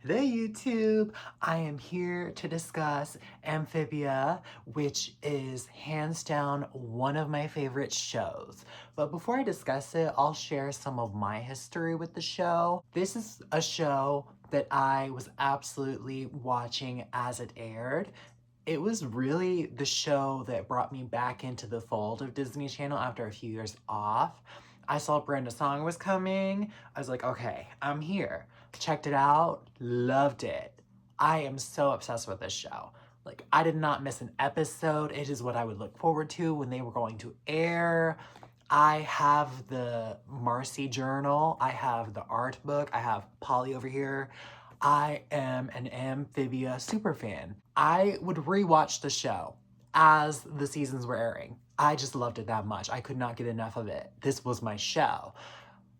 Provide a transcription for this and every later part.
Hey YouTube! I am here to discuss Amphibia, which is hands down one of my favorite shows. But before I discuss it, I'll share some of my history with the show. This is a show that I was absolutely watching as it aired. It was really the show that brought me back into the fold of Disney Channel after a few years off. I saw Brenda Song was coming. I was like, okay, I'm here. Checked it out, loved it. I am so obsessed with this show. Like, I did not miss an episode. It is what I would look forward to when they were going to air. I have the Marcy journal. I have the art book. I have Polly over here. I am an Amphibia superfan. I would rewatch the show as the seasons were airing. I just loved it that much. I could not get enough of it. This was my show.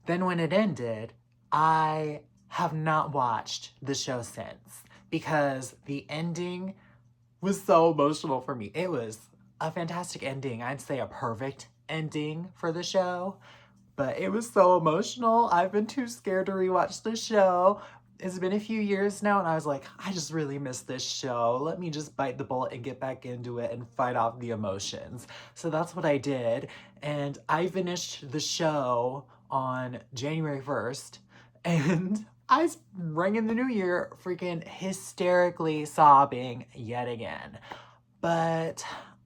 Then when it ended, I have not watched the show since because the ending was so emotional for me. It was a fantastic ending. I'd say a perfect ending for the show, but it was so emotional. I've been too scared to rewatch the show. It's been a few years now, and I was like, I just really miss this show. Let me just bite the bullet and get back into it and fight off the emotions. So that's what I did, and I finished the show on January 1st, and I rang in the new year freaking hysterically sobbing yet again. But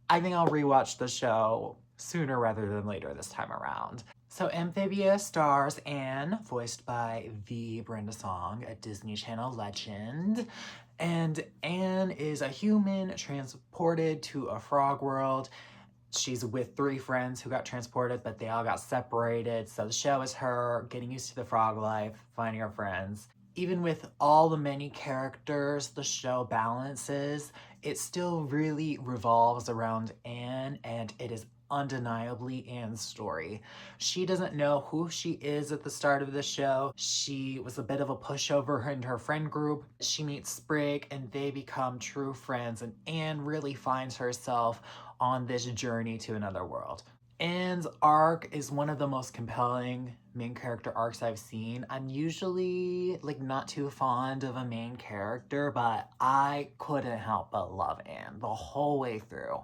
I think I'll rewatch the show sooner rather than later this time around. So Amphibia stars Anne, voiced by the Brenda Song, a Disney Channel legend. And Anne is a human transported to a frog world. She's with three friends who got transported, but they all got separated. So the show is her getting used to the frog life, finding her friends. Even with all the many characters the show balances, it still really revolves around Anne, and it is undeniably Anne's story. She doesn't know who she is at the start of the show. She was a bit of a pushover in her friend group. She meets Sprig and they become true friends, and Anne really finds herself on this journey to another world. Anne's arc is one of the most compelling main character arcs I've seen. I'm usually like not too fond of a main character, but I couldn't help but love Anne the whole way through.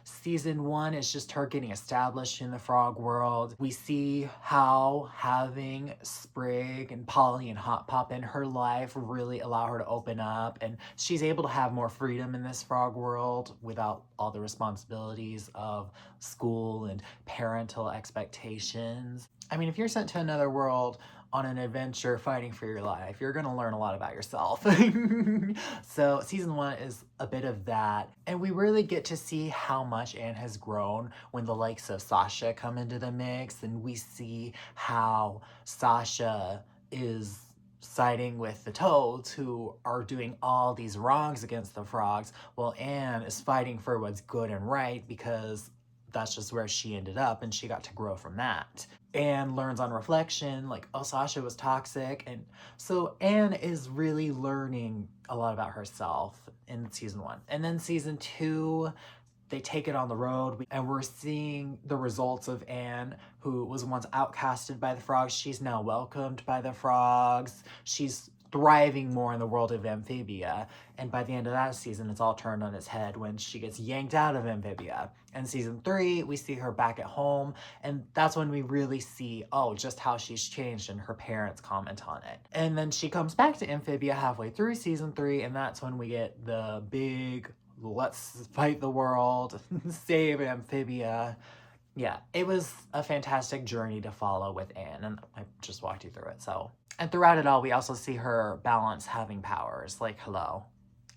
Season 1 is just her getting established in the frog world. We see how having Sprig and Polly and Hot Pop in her life really allow her to open up, and she's able to have more freedom in this frog world without all the responsibilities of school and parental expectations. I mean, if you're sent to another world on an adventure fighting for your life, you're gonna learn a lot about yourself. So season 1 is a bit of that, and we really get to see how much Anne has grown when the likes of Sasha come into the mix, and we see how Sasha is siding with the Toads, who are doing all these wrongs against the frogs, while Anne is fighting for what's good and right because that's just where she ended up, and she got to grow from that. Anne learns on reflection, like, oh, Sasha was toxic. And so Anne is really learning a lot about herself in season 1. And then season 2, they take it on the road, and we're seeing the results of Anne, who was once outcasted by the frogs. She's now welcomed by the frogs. She's thriving more in the world of Amphibia, and by the end of that season, it's all turned on its head when she gets yanked out of Amphibia. And season 3, we see her back at home, and that's when we really see, oh, just how she's changed, and her parents comment on it. And then she comes back to Amphibia halfway through season 3, and that's when we get the big, let's fight the world, save Amphibia. Yeah, it was a fantastic journey to follow with Anne, and I just walked you through it, so. And throughout it all, we also see her balance having powers, like, hello.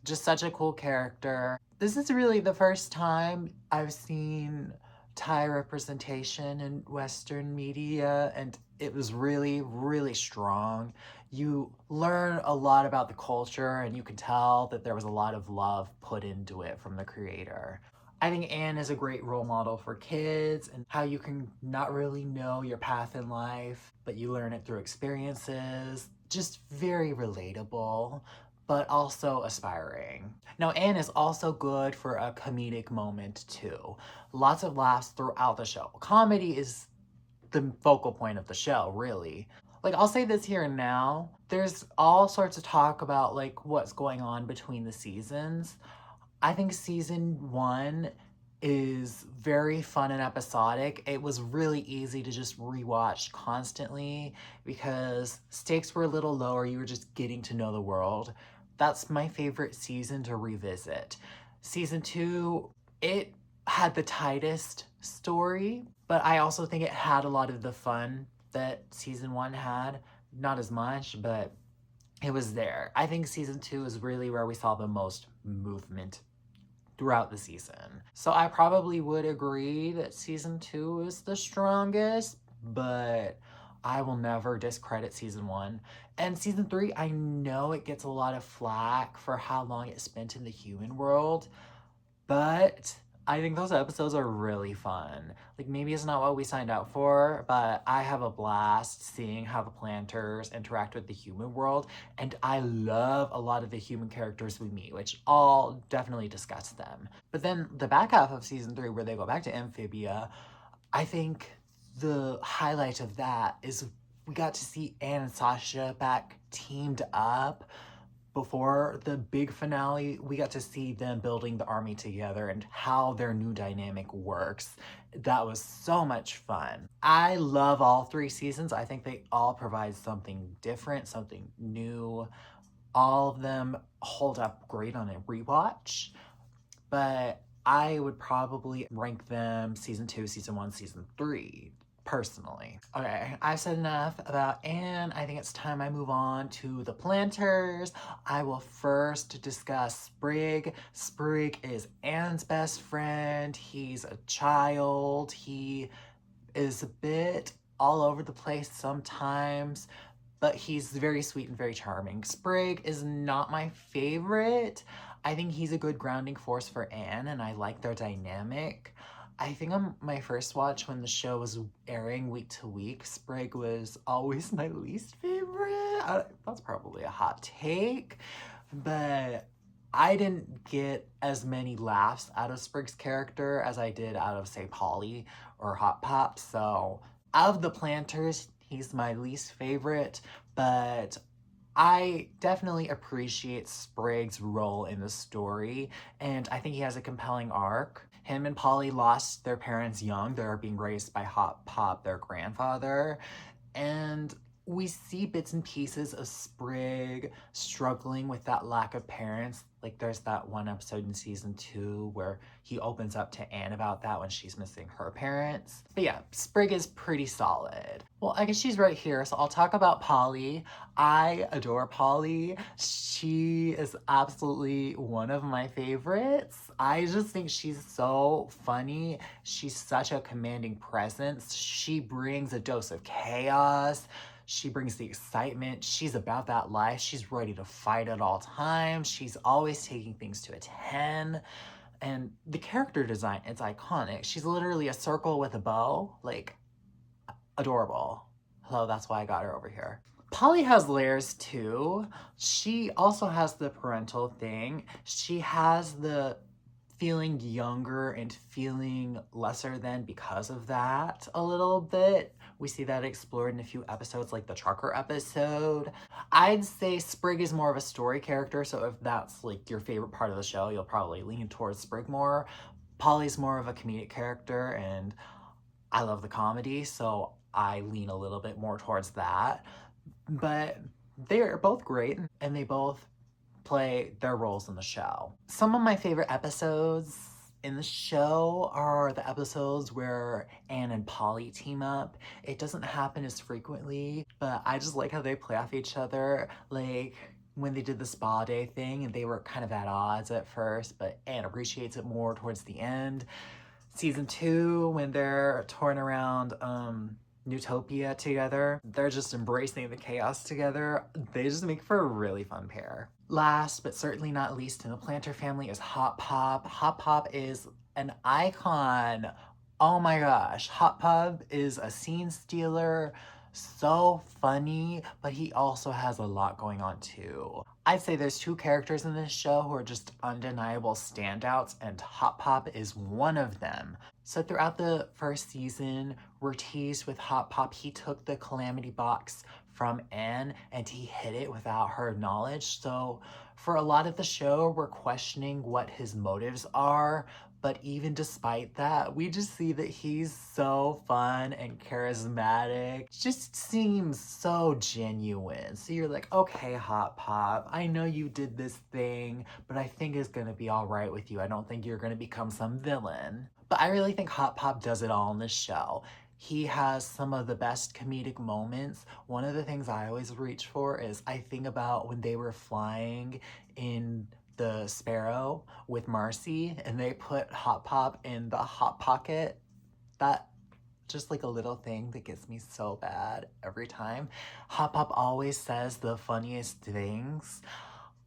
Just such a cool character. This is really the first time I've seen Thai representation in Western media, and it was really, really strong. You learn a lot about the culture, and you can tell that there was a lot of love put into it from the creator. I think Anne is a great role model for kids, and how you can not really know your path in life, but you learn it through experiences. Just very relatable, but also aspiring. Now, Anne is also good for a comedic moment too. Lots of laughs throughout the show. Comedy is the focal point of the show, really. Like, I'll say this here and now. There's all sorts of talk about like what's going on between the seasons. I think season one is very fun and episodic. It was really easy to just rewatch constantly because stakes were a little lower. You were just getting to know the world. That's my favorite season to revisit. Season two, it had the tightest story, but I also think it had a lot of the fun that season one had. Not as much, but it was there. I think season two is really where we saw the most movement throughout the season. So I probably would agree that season two is the strongest, but I will never discredit season one. And season three, I know it gets a lot of flack for how long it spent in the human world, but I think those episodes are really fun. Like, maybe it's not what we signed up for, but I have a blast seeing how the planters interact with the human world. And I love a lot of the human characters we meet, which I'll definitely discuss them. But then the back half of season three, where they go back to Amphibia, I think the highlight of that is we got to see Anne and Sasha back teamed up. Before the big finale, we got to see them building the army together and how their new dynamic works. That was so much fun. I love all three seasons. I think they all provide something different, something new. All of them hold up great on a rewatch, but I would probably rank them season two, season one, season three, personally. Okay, I've said enough about Anne. I think it's time I move on to the planters. I will first discuss Sprig. Sprig is Anne's best friend. He's a child. He is a bit all over the place sometimes, but he's very sweet and very charming. Sprig is not my favorite. I think he's a good grounding force for Anne, and I like their dynamic. I think on my first watch, when the show was airing week to week, Sprig was always my least favorite. That's probably a hot take, but I didn't get as many laughs out of Sprig's character as I did out of, say, Polly or Hot Pop. So, out of the planters, he's my least favorite, but I definitely appreciate Sprig's role in the story, and I think he has a compelling arc. Him and Polly lost their parents young. They're being raised by Hot Pop, their grandfather, and we see bits and pieces of Sprig struggling with that lack of parents. Like, there's that one episode in season two where he opens up to Anne about that when she's missing her parents. But yeah, Sprig is pretty solid. Well, I guess she's right here, so I'll talk about Polly. I adore Polly. She is absolutely one of my favorites. I just think she's so funny. She's such a commanding presence. She brings a dose of chaos. She brings the excitement. She's about that life. She's ready to fight at all times. She's always taking things to a 10. And the character design, it's iconic. She's literally a circle with a bow. Like, adorable. Hello, that's why I got her over here. Polly has layers too. She also has the parental thing. She has the feeling younger and feeling lesser than because of that a little bit. We see that explored in a few episodes, like the trucker episode. I'd say Sprig is more of a story character, so if that's like your favorite part of the show, you'll probably lean towards Sprig more. Polly's more of a comedic character, and I love the comedy, so I lean a little bit more towards that. But they're both great, and they both play their roles in the show. Some of my favorite episodes in the show are the episodes where Anne and Polly team up. It doesn't happen as frequently, but I just like how they play off each other. Like when they did the spa day thing and they were kind of at odds at first, but Anne appreciates it more towards the end. Season 2, when they're touring around Utopia together, they're just embracing the chaos together. They just make for a really fun pair. Last but certainly not least in the Planter family is Hot Pop. Hot Pop is an icon. Oh my gosh, Hot Pop is a scene stealer, so funny, but he also has a lot going on too. I'd say there's two characters in this show who are just undeniable standouts, and Hot Pop is one of them. So throughout the first season, we're teased with Hot Pop. He took the Calamity Box from Anne and he hid it without her knowledge. So for a lot of the show, we're questioning what his motives are. But even despite that, we just see that he's so fun and charismatic. Just seems so genuine. So you're like, okay, Hot Pop, I know you did this thing, but I think it's gonna be all right with you. I don't think you're gonna become some villain. But I really think Hot Pop does it all in this show. He has some of the best comedic moments. One of the things I always reach for is I think about when they were flying in the Sparrow with Marcy and they put Hot Pop in the Hot Pocket. That just like a little thing that gets me so bad every time. Hot Pop always says the funniest things.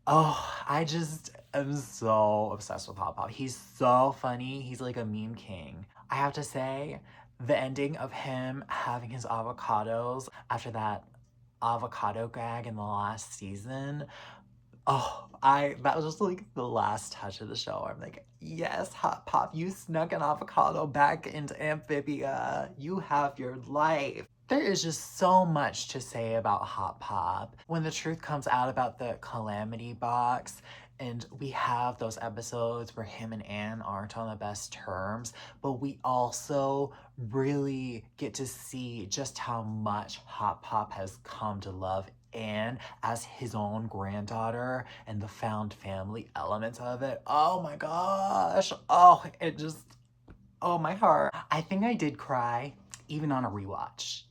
Oh, I just am so obsessed with Hot Pop. He's so funny. He's like a meme king. I have to say, the ending of him having his avocados after that avocado gag in the last season. Oh, that was just like the last touch of the show. I'm like, yes, Hot Pop, you snuck an avocado back into Amphibia. You have your life. There is just so much to say about Hot Pop. When the truth comes out about the Calamity Box, and we have those episodes where him and Anne aren't on the best terms, but we also really get to see just how much Hot Pop has come to love Anne as his own granddaughter and the found family elements of it. Oh my gosh. Oh, it just, oh my heart. I think I did cry even on a rewatch.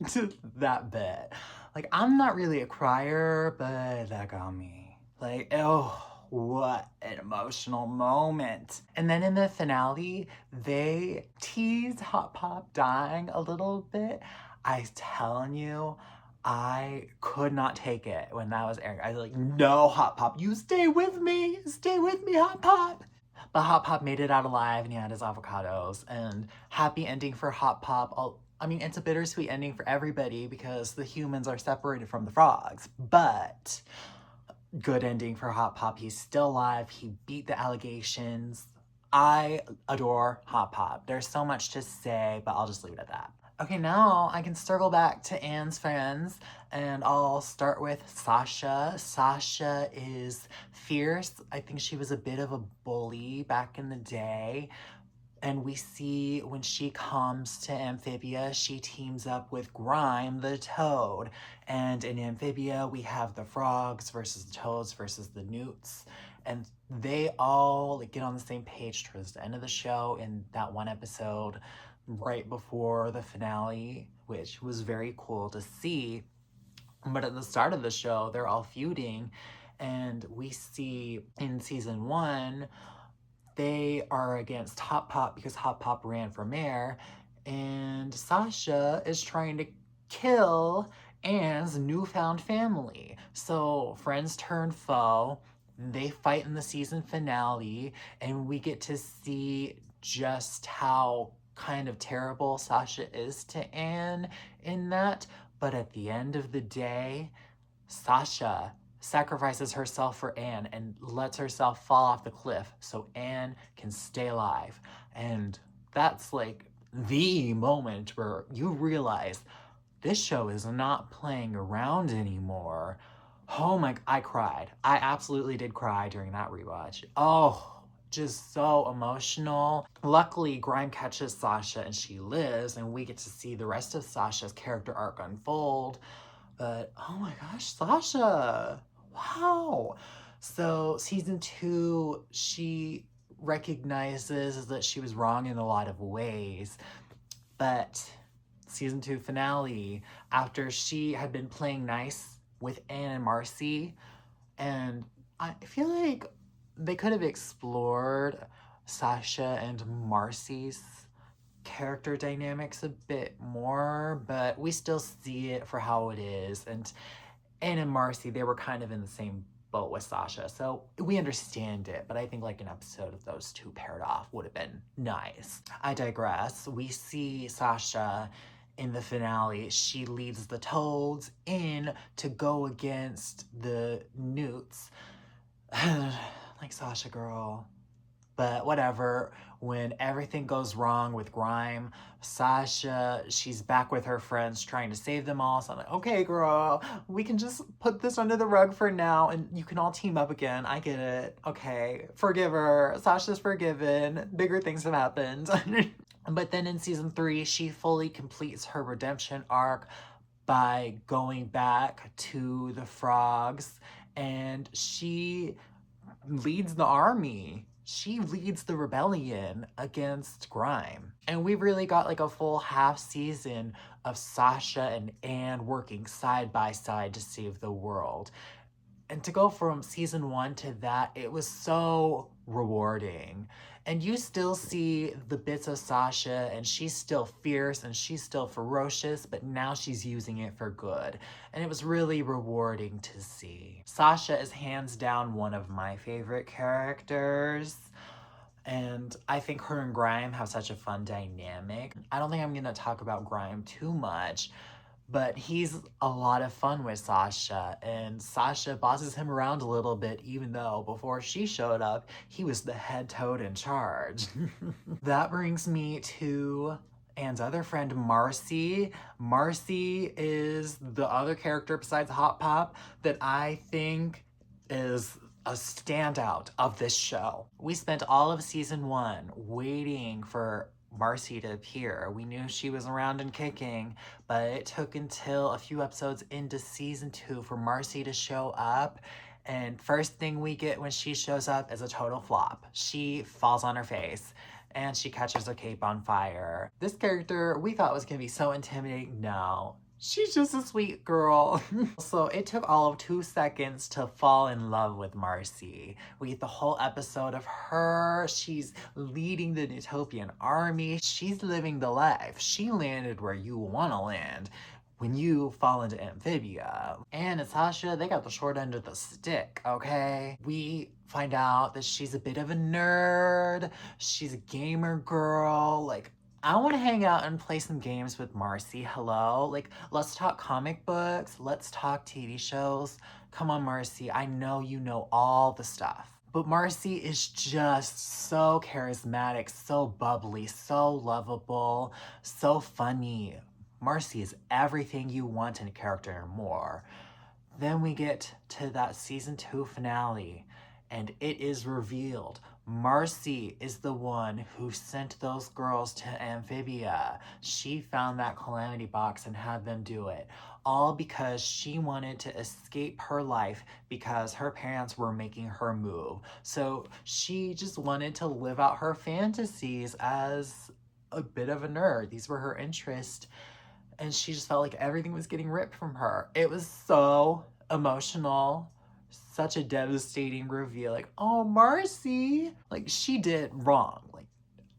That bit. Like, I'm not really a crier, but that got me. Like, oh, what an emotional moment. And then in the finale, they tease Hot Pop dying a little bit. I'm telling you, I could not take it when that was airing. I was like, no, Hot Pop, you stay with me. Stay with me, Hot Pop. But Hot Pop made it out alive and he had his avocados. And happy ending for Hot Pop. I mean, it's a bittersweet ending for everybody because the humans are separated from the frogs. But good ending for Hot Pop. He's still alive. He beat the allegations. I adore Hot Pop. There's so much to say, but I'll just leave it at that. Okay, now I can circle back to Anne's friends and I'll start with Sasha. Sasha is fierce. I think she was a bit of a bully back in the day. And we see when she comes to Amphibia, she teams up with Grime the Toad. And in Amphibia, we have the frogs versus the toads versus the newts. And they all get on the same page towards the end of the show in that one episode right before the finale, which was very cool to see. But at the start of the show, they're all feuding. And we see in season 1, they are against Hot Pop because Hot Pop ran for mayor. And Sasha is trying to kill Anne's newfound family. So friends turn foe. They fight in the season finale. And we get to see just how kind of terrible Sasha is to Anne in that. But at the end of the day, Sasha sacrifices herself for Anne and lets herself fall off the cliff so Anne can stay alive. And that's like the moment where you realize this show is not playing around anymore. Oh my, I cried. I absolutely did cry during that rewatch. Oh, just so emotional. Luckily, Grime catches Sasha and she lives, and we get to see the rest of Sasha's character arc unfold. But oh my gosh, Sasha, wow. So season 2, she recognizes that she was wrong in a lot of ways. But season 2 finale, after she had been playing nice with Anne and Marcy, and I feel like they could have explored Sasha and Marcy's character dynamics a bit more, but we still see it for how it is. And Anne and Marcy, they were kind of in the same boat with Sasha, so we understand it, but I think like an episode of those two paired off would have been nice. I digress. We see Sasha in the finale. She leads the toads in to go against the newts. Like, Sasha girl, But whatever, when everything goes wrong with Grime, Sasha, she's back with her friends trying to save them all. So I'm like, okay, girl, we can just put this under the rug for now and you can all team up again. I get it. Okay, forgive her. Sasha's forgiven. Bigger things have happened. But then in season 3, she fully completes her redemption arc by going back to the frogs, and she leads the army. She leads the rebellion against Grime. And we really got like a full half season of Sasha and Anne working side by side to save the world. And to go from season 1 to that, it was so rewarding. And you still see the bits of Sasha, and she's still fierce and she's still ferocious, but now she's using it for good. And it was really rewarding to see. Sasha is hands down one of my favorite characters. And I think her and Grime have such a fun dynamic. I don't think I'm gonna talk about Grime too much, but he's a lot of fun with Sasha, and Sasha bosses him around a little bit, even though before she showed up, he was the head toad in charge. That brings me to Anne's other friend, Marcy. Marcy is the other character besides Hot Pop that I think is a standout of this show. We spent all of season 1 waiting for Marcy to appear. We knew she was around and kicking, but it took until a few episodes into season 2 for Marcy to show up. And first thing we get when she shows up is a total flop. She falls on her face and she catches her cape on fire. This character we thought was gonna be so intimidating. No, she's just a sweet girl. So it took all of 2 seconds to fall in love with Marcy. We get the whole episode of her. She's leading the Utopian army. She's living the life. She landed where you want to land when you fall into Amphibia. Anne and Sasha, they got the short end of the stick, okay? We find out that she's a bit of a nerd. She's a gamer girl. Like, I want to hang out and play some games with Marcy. Hello? Like, let's talk comic books. Let's talk TV shows. Come on, Marcy. I know you know all the stuff. But Marcy is just so charismatic, so bubbly, so lovable, so funny. Marcy is everything you want in a character and more. Then we get to that season 2 finale, and it is revealed Marcy is the one who sent those girls to Amphibia. She found that calamity box and had them do it, all because she wanted to escape her life because her parents were making her move. So she just wanted to live out her fantasies as a bit of a nerd. These were her interests, and she just felt like everything was getting ripped from her. It was so emotional. Such a devastating reveal. Like, oh, Marcy. Like, she did wrong. Like,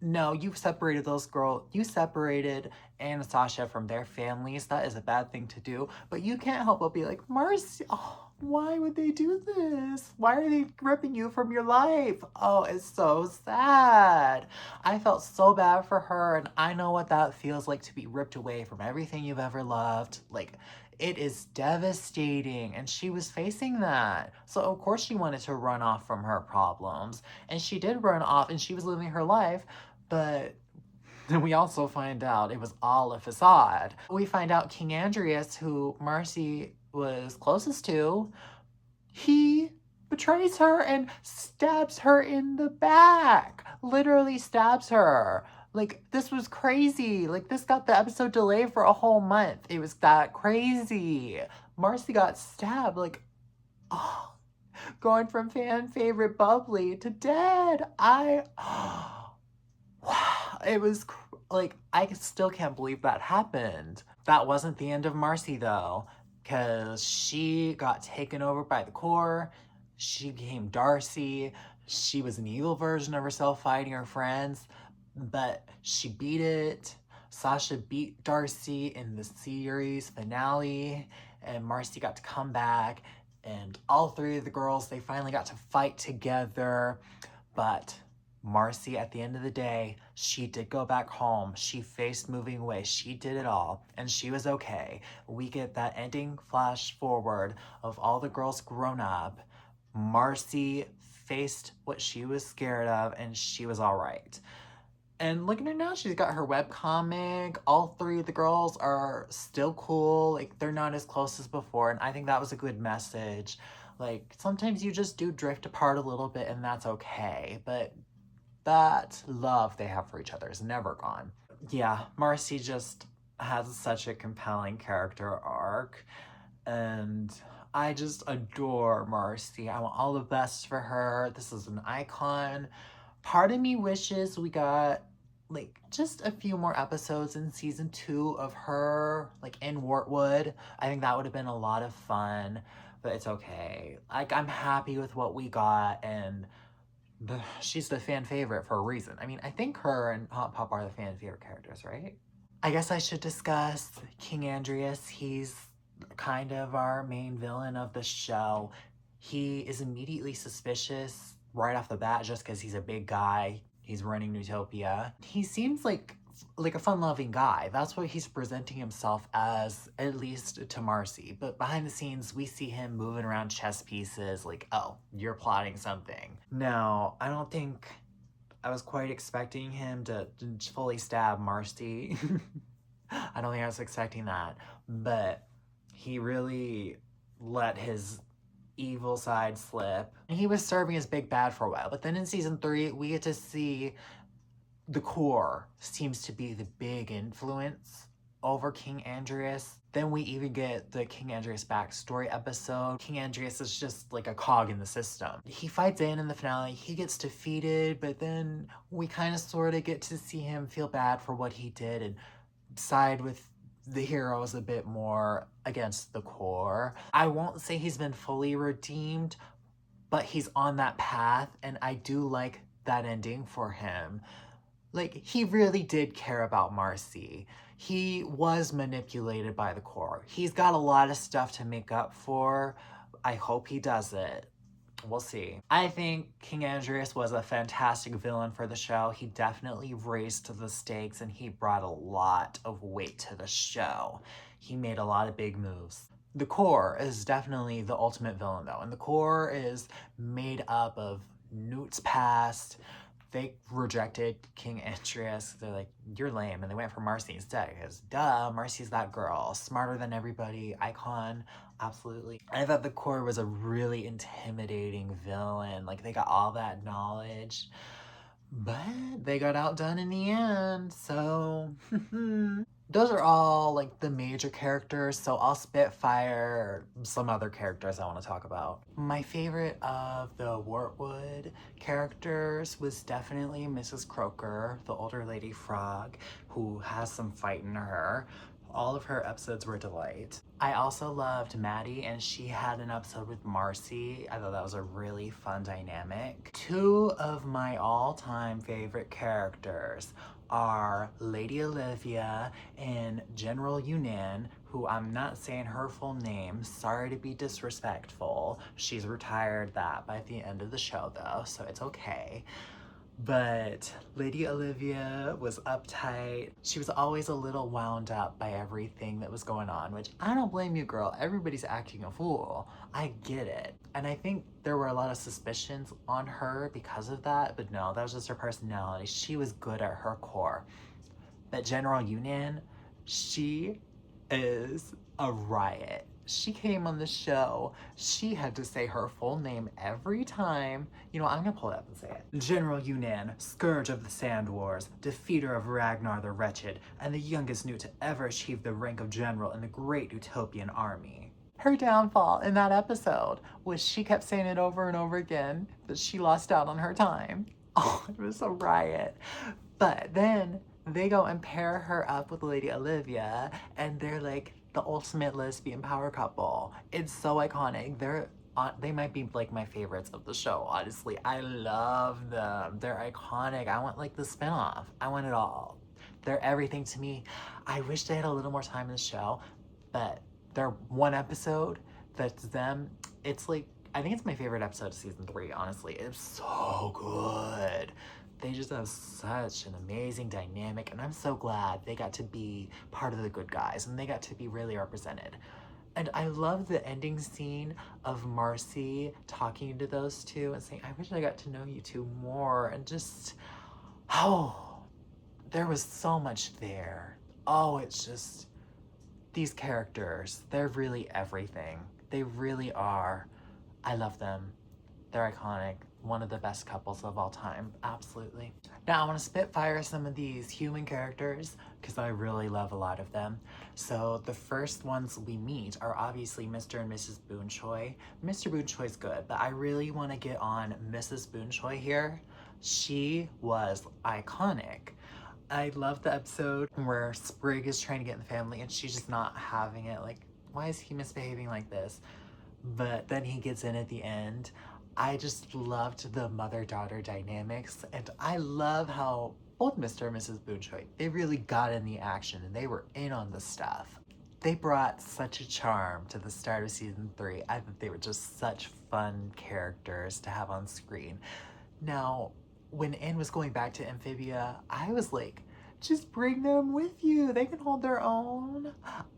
no, you separated those girls. You separated Anne and Sasha from their families. That is a bad thing to do. But you can't help but be like, Marcy, oh, why would they do this? Why are they ripping you from your life? Oh, it's so sad. I felt so bad for her, and I know what that feels like to be ripped away from everything you've ever loved. Like, it is devastating, and she was facing that. So of course she wanted to run off from her problems, and she did run off, and she was living her life, but then we also find out it was all a facade. We find out King Andreas, who Marcy was closest to, he betrays her and stabs her in the back. Literally stabs her. Like, this was crazy. Like, this got the episode delayed for a whole month. It was that crazy. Marcy got stabbed. Like, oh, going from fan favorite bubbly to dead. It was like, I still can't believe that happened. That wasn't the end of Marcy though, because she got taken over by the core. She became Darcy. She was an evil version of herself fighting her friends, but she beat it. Sasha beat Darcy in the series finale, and Marcy got to come back, and all 3 of the girls, they finally got to fight together. But Marcy, at the end of the day, she did go back home. She faced moving away. She did it all, and she was okay. We get that ending flash forward of all the girls grown up. Marcy faced what she was scared of and she was all right. And look at her now, she's got her webcomic. All three of the girls are still cool. Like, they're not as close as before. And I think that was a good message. Like, sometimes you just do drift apart a little bit and that's okay. But that love they have for each other is never gone. Yeah, Marcy just has such a compelling character arc. And I just adore Marcy. I want all the best for her. This is an icon. Part of me wishes we got like just a few more episodes in season 2 of her like in Wartwood. I think that would have been a lot of fun, but it's okay. Like, I'm happy with what we got, and she's the fan favorite for a reason. I mean, I think her and Hot Pop are the fan favorite characters, right? I guess I should discuss King Andreas. He's kind of our main villain of the show. He is immediately suspicious right off the bat just because he's a big guy. He's running Utopia. He seems like a fun-loving guy. That's what he's presenting himself as, at least to Marcy. But behind the scenes, we see him moving around chess pieces like, oh, you're plotting something. No, I don't think I was quite expecting him to fully stab Marcy. I don't think I was expecting that. But he really let his evil side slip. He was serving as big bad for a while, but then in season 3 we get to see the core seems to be the big influence over King Andreas. Then we even get the King Andreas backstory episode. King Andreas is just like a cog in the system. He fights in the finale, he gets defeated, but then we kind of sort of get to see him feel bad for what he did and side with the heroes a bit more against the core. I won't say he's been fully redeemed, but he's on that path, and I do like that ending for him. Like, he really did care about Marcy. He was manipulated by the core. He's got a lot of stuff to make up for. I hope he does it. We'll see. I think King Andreas was a fantastic villain for the show. He definitely raised the stakes and he brought a lot of weight to the show. He made a lot of big moves. The core is definitely the ultimate villain though, and the core is made up of Newt's past. They rejected King Andreas. They're like, you're lame. And they went for Marcy instead. Because, duh, Marcy's that girl. Smarter than everybody. Icon. Absolutely. I thought the core was a really intimidating villain. Like, they got all that knowledge. But they got outdone in the end. So, those are all, like, the major characters. So I'll spitfire some other characters I want to talk about. My favorite of the Wartwood characters was definitely Mrs. Croaker, the older lady frog, who has some fight in her. All of her episodes were a delight. I also loved Maddie, and she had an episode with Marcy. I thought that was a really fun dynamic. 2 of my all-time favorite characters are Lady Olivia and General Yunan, who I'm not saying her full name. Sorry to be disrespectful. She's retired that by the end of the show though, so it's okay. But Lady Olivia was uptight. She was always a little wound up by everything that was going on, which I don't blame you, girl. Everybody's acting a fool. I get it. And I think there were a lot of suspicions on her because of that, but no, that was just her personality. She was good at her core. But General Yunan, she is a riot. She came on the show. She had to say her full name every time. You know, I'm gonna pull it up and say it. General Yunan, scourge of the Sand Wars, defeater of Ragnar the Wretched, and the youngest Newt to ever achieve the rank of general in the great Utopian army. Her downfall in that episode was she kept saying it over and over again that she lost out on her time. Oh, it was a riot. But then they go and pair her up with Lady Olivia, and they're like the ultimate lesbian power couple. It's so iconic. They might be like my favorites of the show, honestly. I love them. They're iconic. I want like the spinoff. I want it all. They're everything to me. I wish they had a little more time in the show, but they're one episode that's them. It's like, I think it's my favorite episode of season 3, honestly. It's so good. They just have such an amazing dynamic, and I'm so glad they got to be part of the good guys and they got to be really represented. And I love the ending scene of Marcy talking to those two and saying, I wish I got to know you two more. And just, oh, there was so much there. Oh, it's just, these characters, they're really everything. They really are. I love them. They're iconic. One of the best couples of all time. Absolutely. Now I want to spitfire some of these human characters because I really love a lot of them. So the first ones we meet are obviously Mr. and Mrs. Boonchoy. Mr. Boonchoy's good, but I really want to get on Mrs. Boonchoy here. She was iconic. I love the episode where Sprig is trying to get in the family and she's just not having it. Like, why is he misbehaving like this? But then he gets in at the end. I just loved the mother-daughter dynamics, and I love how both Mr. and Mrs. Boonchoy, they really got in the action and they were in on the stuff. They brought such a charm to the start of season 3. I thought they were just such fun characters to have on screen. Now, when Anne was going back to Amphibia, I was like, just bring them with you. They can hold their own.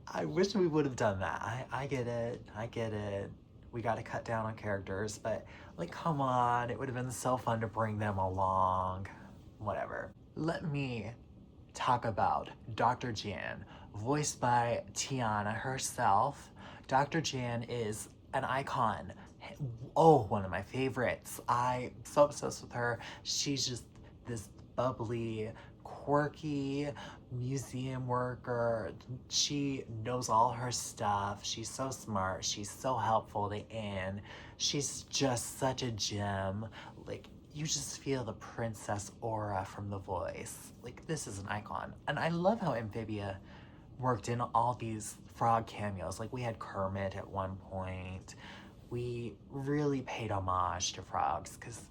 I wish we would have done that. I get it. I get it. We got to cut down on characters, but like, come on. It would have been so fun to bring them along. Whatever. Let me talk about Dr. Jan, voiced by Tiana herself. Dr. Jan is an icon. Oh, one of my favorites. I'm so obsessed with her. She's just this bubbly, quirky museum worker. She knows all her stuff. She's so smart. She's so helpful to Anne. She's just such a gem. Like, you just feel the princess aura from the voice. Like, this is an icon. And I love how Amphibia worked in all these frog cameos. Like, we had Kermit at one point. We really paid homage to frogs because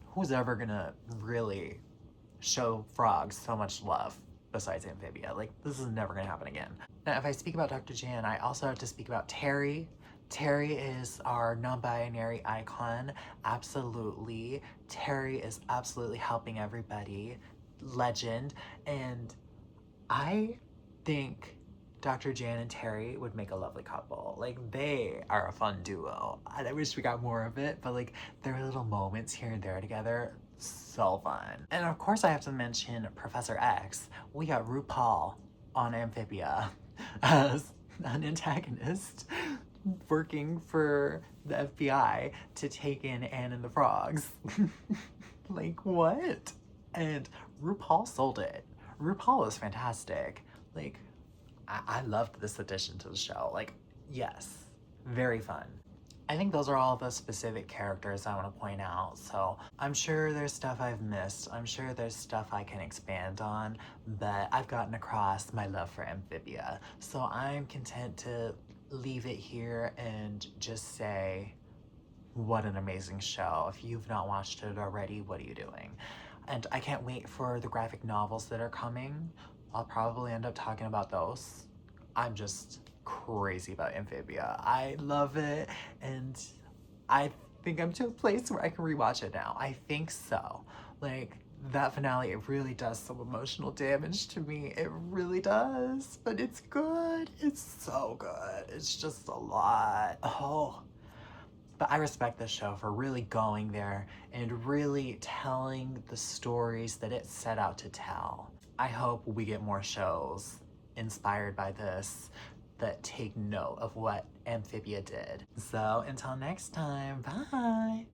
who's ever gonna really show frogs so much love besides Amphibia? Like, this is never gonna happen again. Now, if I speak about Dr. Jan, I also have to speak about Terry. Terry is our non-binary icon. Absolutely. Terry is absolutely helping everybody. Legend. And I think Dr. Jan and Terry would make a lovely couple. Like, they are a fun duo. And I wish we got more of it, but like, their little moments here and there together, so fun. And of course I have to mention Professor X. We got RuPaul on Amphibia as an antagonist working for the FBI to take in Anne and the Frogs. Like, what? And RuPaul sold it. RuPaul is fantastic. Like, I loved this addition to the show. Like, yes, very fun. I think those are all the specific characters I want to point out. So I'm sure there's stuff I've missed. I'm sure there's stuff I can expand on, but I've gotten across my love for Amphibia. So I'm content to leave it here and just say, what an amazing show. If you've not watched it already, what are you doing? And I can't wait for the graphic novels that are coming. I'll probably end up talking about those. I'm just crazy about Amphibia. I love it, and I think I'm to a place where I can rewatch it now. I think so. Like, that finale, it really does some emotional damage to me. It really does, but it's good. It's so good. It's just a lot. Oh. But I respect this show for really going there and really telling the stories that it set out to tell. I hope we get more shows inspired by this that take note of what Amphibia did. So until next time, bye!